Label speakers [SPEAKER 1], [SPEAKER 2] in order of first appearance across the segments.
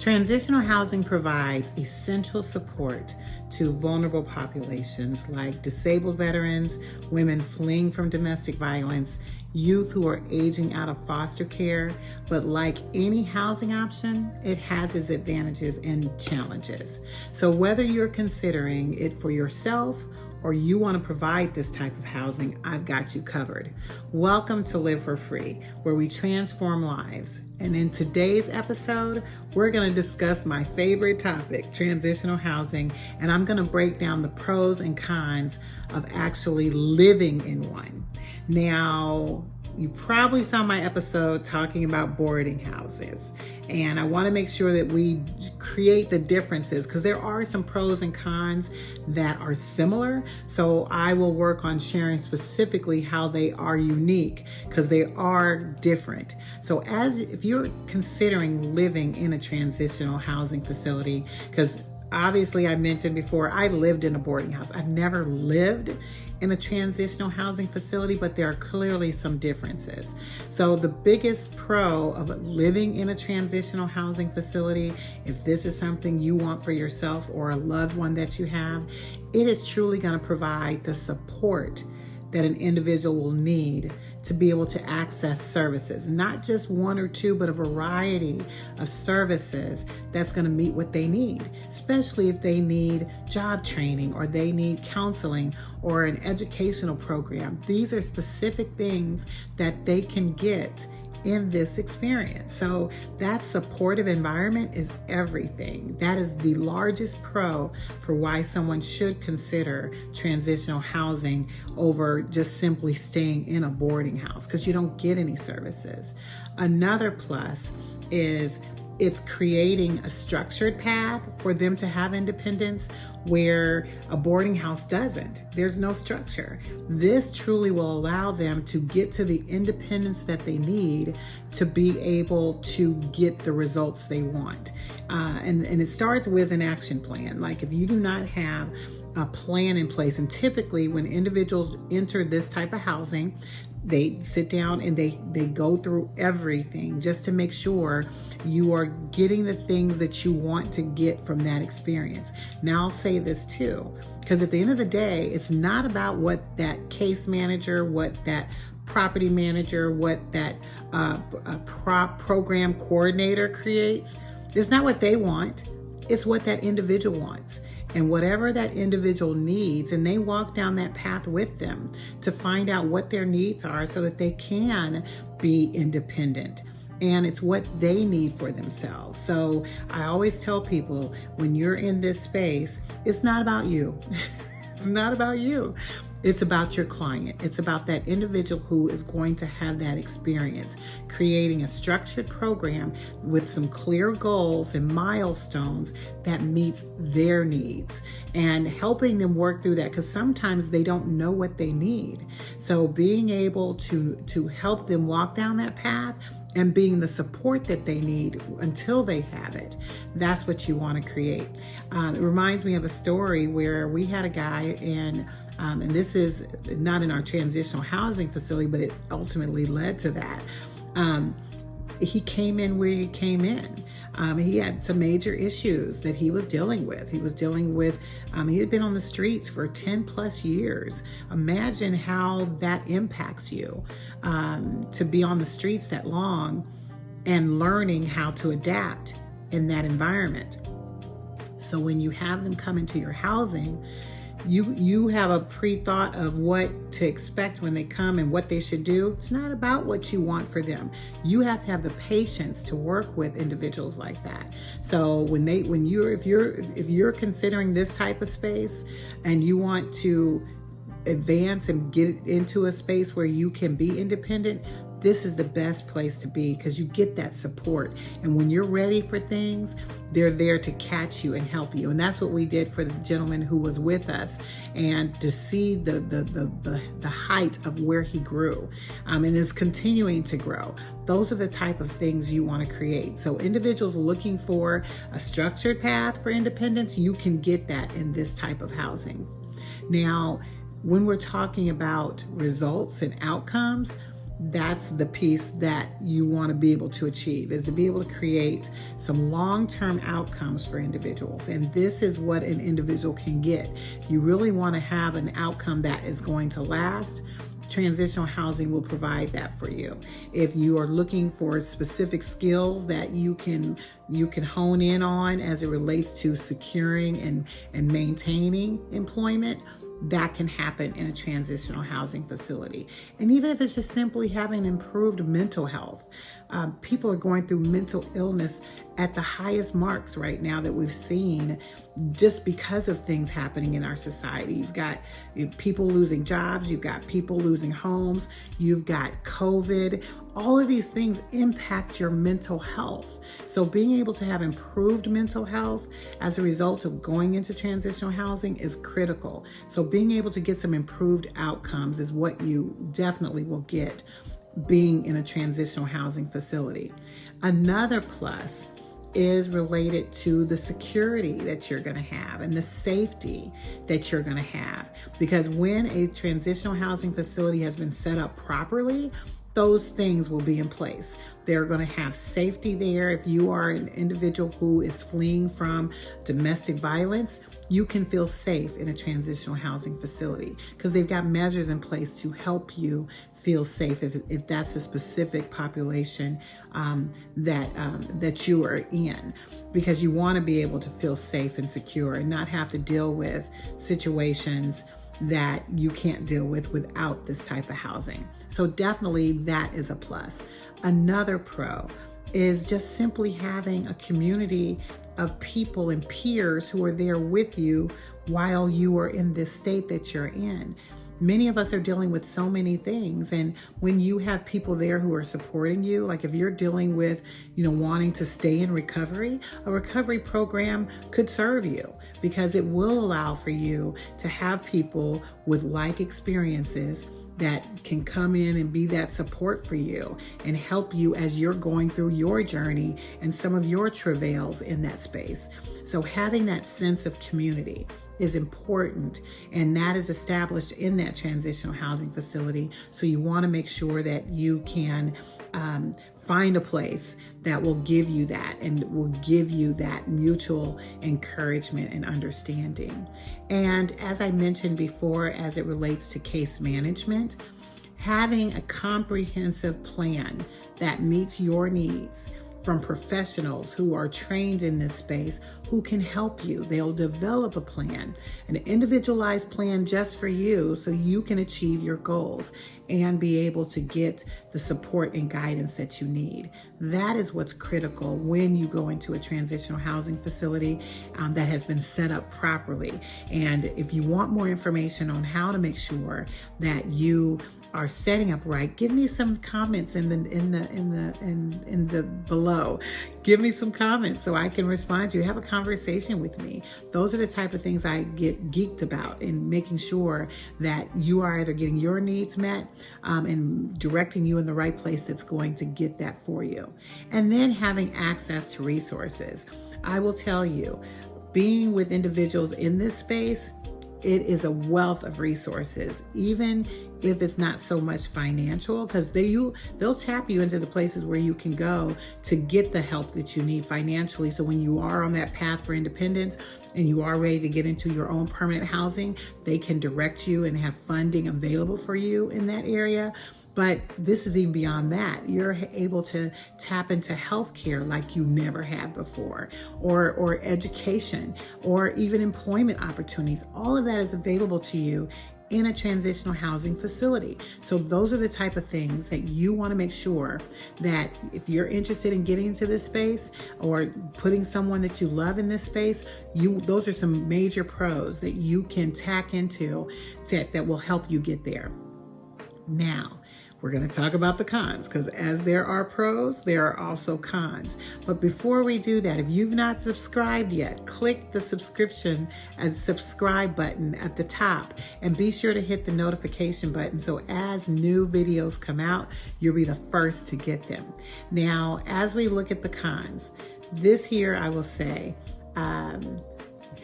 [SPEAKER 1] Transitional housing provides essential support to vulnerable populations like disabled veterans, women fleeing from domestic violence, youth who are aging out of foster care. But like any housing option, it has its advantages and challenges. So whether you're considering it for yourself or you want to provide this type of housing, I've got you covered. Welcome to Live for Free, where we transform lives. And in today's episode, we're going to discuss my favorite topic, transitional housing, and I'm going to break down the pros and cons of actually living in one. Now, you probably saw my episode talking about boarding houses, and I want to make sure that we create the differences because there are some pros and cons that are similar. So I will work on sharing specifically how they are unique because they are different. So if you're considering living in a transitional housing facility, because obviously I mentioned before, I lived in a boarding house. I've never lived in a transitional housing facility, but there are clearly some differences. So the biggest pro of living in a transitional housing facility, if this is something you want for yourself or a loved one that you have, it is truly going to provide the support that an individual will need to be able to access services, not just one or two, but a variety of services that's going to meet what they need, especially if they need job training or they need counseling or an educational program. These are specific things that they can get in this experience. So that supportive environment is everything. That is the largest pro for why someone should consider transitional housing over just simply staying in a boarding house, because you don't get any services. Another plus is it's creating a structured path for them to have independence where a boarding house doesn't. There's no structure. This truly will allow them to get to the independence that they need to be able to get the results they want. And it starts with an action plan. Like if you do not have a plan in place, and typically when individuals enter this type of housing, they sit down and they go through everything just to make sure you are getting the things that you want to get from that experience. Now I'll say this too, because at the end of the day, it's not about what that case manager, what that property manager, what that program coordinator creates. It's not what they want. It's what that individual wants. And whatever that individual needs, and they walk down that path with them to find out what their needs are so that they can be independent. And it's what they need for themselves. So I always tell people, when you're in this space, it's not about you. It's not about you. It's about your client. It's about that individual who is going to have that experience, creating a structured program with some clear goals and milestones that meets their needs and helping them work through that, because sometimes they don't know what they need. So being able to help them walk down that path and being the support that they need until they have it, that's what you want to create. It reminds me of a story where we had a guy and this is not in our transitional housing facility, but it ultimately led to that. He came in where he came in. He had some major issues that he was dealing with. He had been on the streets for 10 plus years. Imagine how that impacts you, to be on the streets that long and learning how to adapt in that environment. So when you have them come into your housing, you have a pre-thought of what to expect when they come and what they should do. It's not about what you want for them. You have to have the patience to work with individuals like that. So if you're considering this type of space and you want to advance and get into a space where you can be independent, this is the best place to be because you get that support. And when you're ready for things, they're there to catch you and help you. And that's what we did for the gentleman who was with us, and to see the height of where he grew and is continuing to grow. Those are the type of things you want to create. So individuals looking for a structured path for independence, you can get that in this type of housing. Now, when we're talking about results and outcomes, That's the piece that you want to be able to achieve, is to be able to create some long-term outcomes for individuals. And this is what an individual can get. If you really want to have an outcome that is going to last, transitional housing will provide that for you. If you are looking for specific skills that you can hone in on as it relates to securing and maintaining employment, that can happen in a transitional housing facility. And even if it's just simply having improved mental health, people are going through mental illness at the highest marks right now that we've seen, just because of things happening in our society. You've got people losing jobs, you've got people losing homes, you've got COVID. All of these things impact your mental health. So being able to have improved mental health as a result of going into transitional housing is critical. So being able to get some improved outcomes is what you definitely will get being in a transitional housing facility. Another plus is related to the security that you're going to have and the safety that you're going to have. Because when a transitional housing facility has been set up properly, those things will be in place. They're going to have safety there. If you are an individual who is fleeing from domestic violence, you can feel safe in a transitional housing facility because they've got measures in place to help you feel safe if that's a specific population that you are in, because you want to be able to feel safe and secure and not have to deal with situations that you can't deal with without this type of housing. So definitely that is a plus. Another pro is just simply having a community of people and peers who are there with you while you are in this state that you're in. Many of us are dealing with so many things. And when you have people there who are supporting you, like if you're dealing with, wanting to stay in recovery, a recovery program could serve you because it will allow for you to have people with like experiences that can come in and be that support for you and help you as you're going through your journey and some of your travails in that space. So having that sense of community is important, and that is established in that transitional housing facility. So you want to make sure that you can find a place that will give you that and will give you that mutual encouragement and understanding. And as I mentioned before, as it relates to case management, having a comprehensive plan that meets your needs from professionals who are trained in this space, who can help you. They'll develop a plan, an individualized plan just for you so you can achieve your goals and be able to get the support and guidance that you need. That is what's critical when you go into a transitional housing facility that has been set up properly. And if you want more information on how to make sure that you are setting up right, give me some comments in the below. Give me some comments so I can respond to you. Have a conversation with me. Those are the type of things I get geeked about, in making sure that you are either getting your needs met and directing you in the right place that's going to get that for you. And then having access to resources. I will tell you, being with individuals in this space, it is a wealth of resources, even if it's not so much financial, because they'll tap you into the places where you can go to get the help that you need financially. So when you are on that path for independence and you are ready to get into your own permanent housing, they can direct you and have funding available for you in that area. But this is even beyond that. You're able to tap into healthcare like you never have before, or education, or even employment opportunities. All of that is available to you in a transitional housing facility. So those are the type of things that you want to make sure that if you're interested in getting into this space or putting someone that you love in this space, those are some major pros that you can tack into that will help you get there. Now, we're going to talk about the cons, because as there are pros, there are also cons. But before we do that, if you've not subscribed yet, click the subscription and subscribe button at the top, and be sure to hit the notification button so as new videos come out, you'll be the first to get them. Now, as we look at the cons, this here I will say,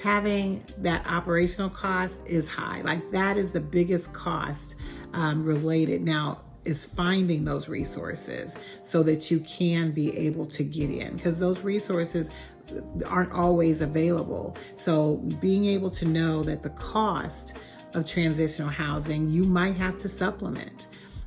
[SPEAKER 1] having that operational cost is high. Like, that is the biggest cost related. Now, is finding those resources so that you can be able to get in, because those resources aren't always available. So being able to know that the cost of transitional housing, you might have to supplement.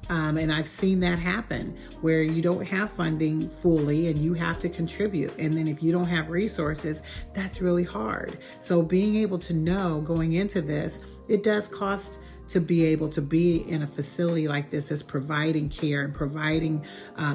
[SPEAKER 1] And I've seen that happen where you don't have funding fully and you have to contribute. And then if you don't have resources, that's really hard. So being able to know going into this, it does cost to be able to be in a facility like this that's providing care and providing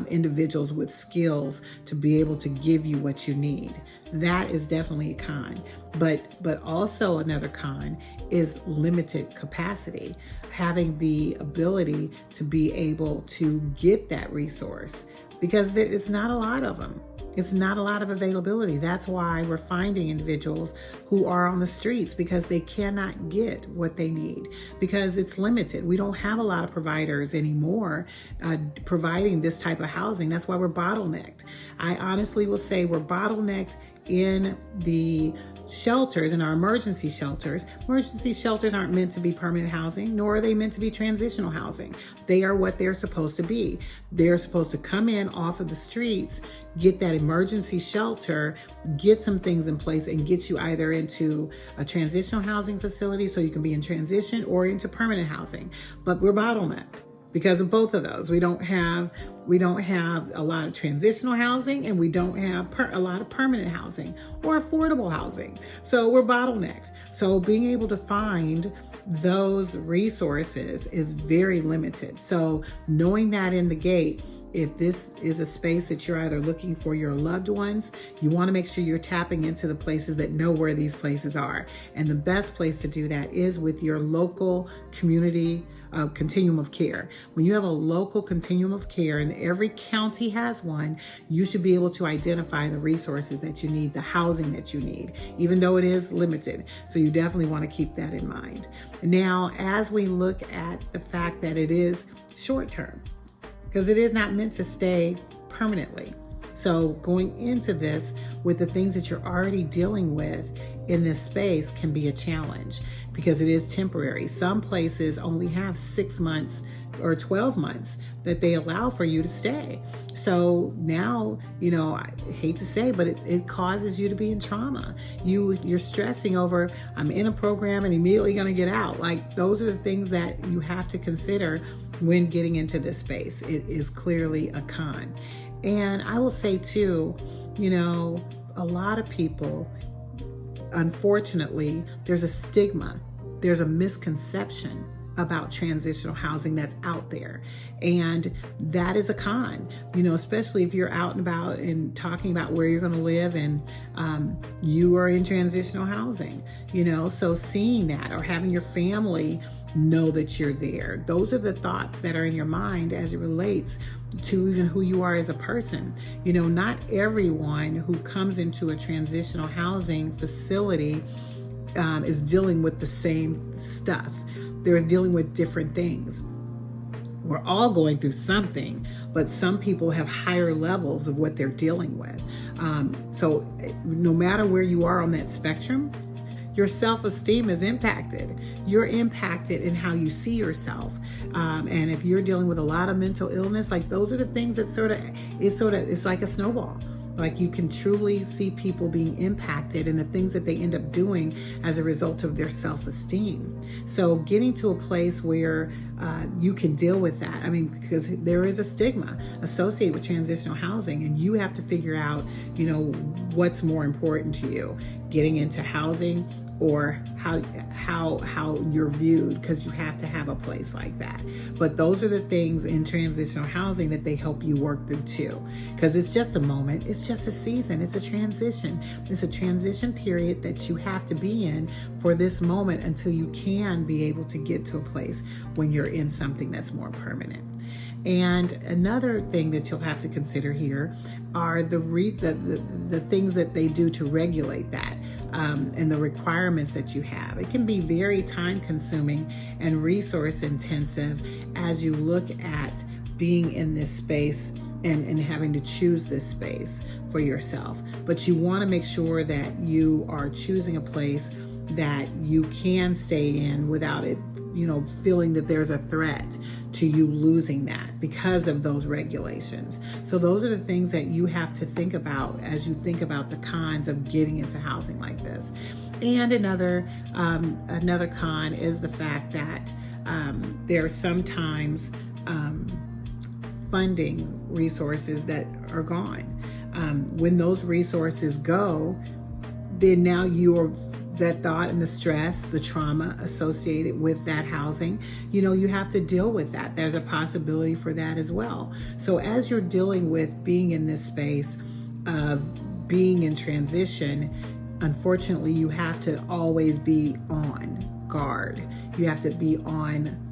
[SPEAKER 1] individuals with skills to be able to give you what you need. That is definitely a con. But also another con is limited capacity. Having the ability to be able to get that resource, because it's not a lot of them. It's not a lot of availability. That's why we're finding individuals who are on the streets because they cannot get what they need, because it's limited. We don't have a lot of providers anymore providing this type of housing. That's why we're bottlenecked. I honestly will say we're bottlenecked in the shelters, in our emergency shelters. Emergency shelters aren't meant to be permanent housing, nor are they meant to be transitional housing. They are what they're supposed to be. They're supposed to come in off of the streets, get that emergency shelter, get some things in place, and get you either into a transitional housing facility so you can be in transition or into permanent housing. But we're bottlenecked because of both of those. We don't have a lot of transitional housing, and we don't have a lot of permanent housing or affordable housing. So we're bottlenecked. So being able to find those resources is very limited. So knowing that in the gate, if this is a space that you're either looking for your loved ones, you want to make sure you're tapping into the places that know where these places are. And the best place to do that is with your local community continuum of care. When you have a local continuum of care, and every county has one, you should be able to identify the resources that you need, the housing that you need, even though it is limited. So you definitely want to keep that in mind. Now, as we look at the fact that it is short term, because it is not meant to stay permanently. So going into this with the things that you're already dealing with in this space can be a challenge because it is temporary. Some places only have 6 months or 12 months that they allow for you to stay. So now, I hate to say, but it causes you to be in trauma. You're stressing over, I'm in a program and immediately going to get out. Like, those are the things that you have to consider when getting into this space. It is clearly a con. And I will say too, a lot of people, unfortunately, there's a stigma, there's a misconception about transitional housing that's out there. And that is a con, especially if you're out and about and talking about where you're going to live and you are in transitional housing, so seeing that or having your family know that you're there. Those are the thoughts that are in your mind as it relates to even who you are as a person. Not everyone who comes into a transitional housing facility is dealing with the same stuff. They're dealing with different things. We're all going through something, but some people have higher levels of what they're dealing with. So no matter where you are on that spectrum, your self-esteem is impacted. You're impacted in how you see yourself. And if you're dealing with a lot of mental illness, like, those are the things that it's like a snowball. Like, you can truly see people being impacted and the things that they end up doing as a result of their self-esteem. So getting to a place where you can deal with that. I mean, because there is a stigma associated with transitional housing, and you have to figure out, what's more important to you, getting into housing or how you're viewed, because you have to have a place like that. But those are the things in transitional housing that they help you work through too, because it's just a moment, it's just a season, it's a transition. It's a transition period that you have to be in for this moment until you can be able to get to a place when you're in something that's more permanent. And another thing that you'll have to consider here are the things that they do to regulate that, and the requirements that you have. It can be very time consuming and resource intensive as you look at being in this space and having to choose this space for yourself. But you want to make sure that you are choosing a place that you can stay in without it feeling that there's a threat to you losing that because of those regulations. So those are the things that you have to think about as you think about the cons of getting into housing like this. And another con is the fact that there are sometimes funding resources that are gone. When those resources go, then now that thought and the stress, the trauma associated with that housing, you have to deal with that. There's a possibility for that as well. So as you're dealing with being in this space of being in transition, unfortunately, you have to always be on guard. You have to be on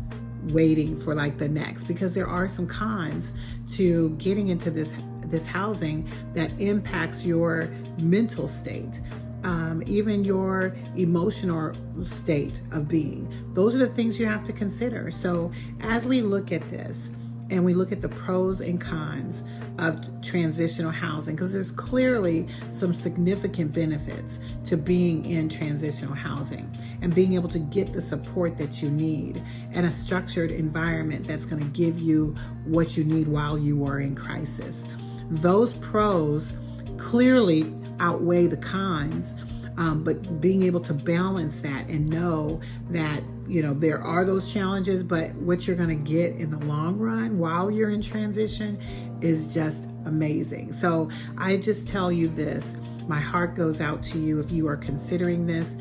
[SPEAKER 1] waiting for like the next, because there are some cons to getting into this housing that impacts your mental state. Even your emotional state of being. Those are the things you have to consider. So as we look at this and we look at the pros and cons of transitional housing, because there's clearly some significant benefits to being in transitional housing and being able to get the support that you need and a structured environment that's going to give you what you need while you are in crisis. Those pros clearly outweigh the cons, but being able to balance that and know that there are those challenges, but what you're going to get in the long run while you're in transition is just amazing. So I just tell you this, my heart goes out to you if you are considering this,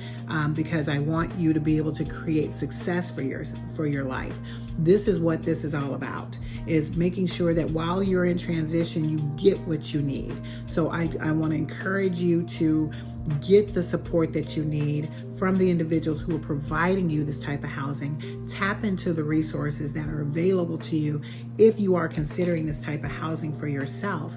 [SPEAKER 1] because I want you to be able to create success for your life. This is what this is all about, is making sure that while you're in transition, you get what you need. So I want to encourage you to get the support that you need from the individuals who are providing you this type of housing. Tap into the resources that are available to you if you are considering this type of housing for yourself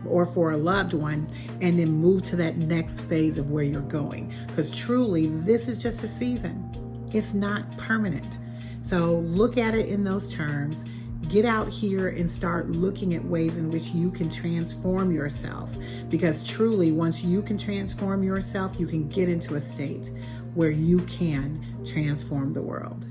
[SPEAKER 1] or for a loved one, and then move to that next phase of where you're going. Because truly, this is just a season. It's not permanent. So look at it in those terms. Get out here and start looking at ways in which you can transform yourself, because truly, once you can transform yourself, you can get into a state where you can transform the world.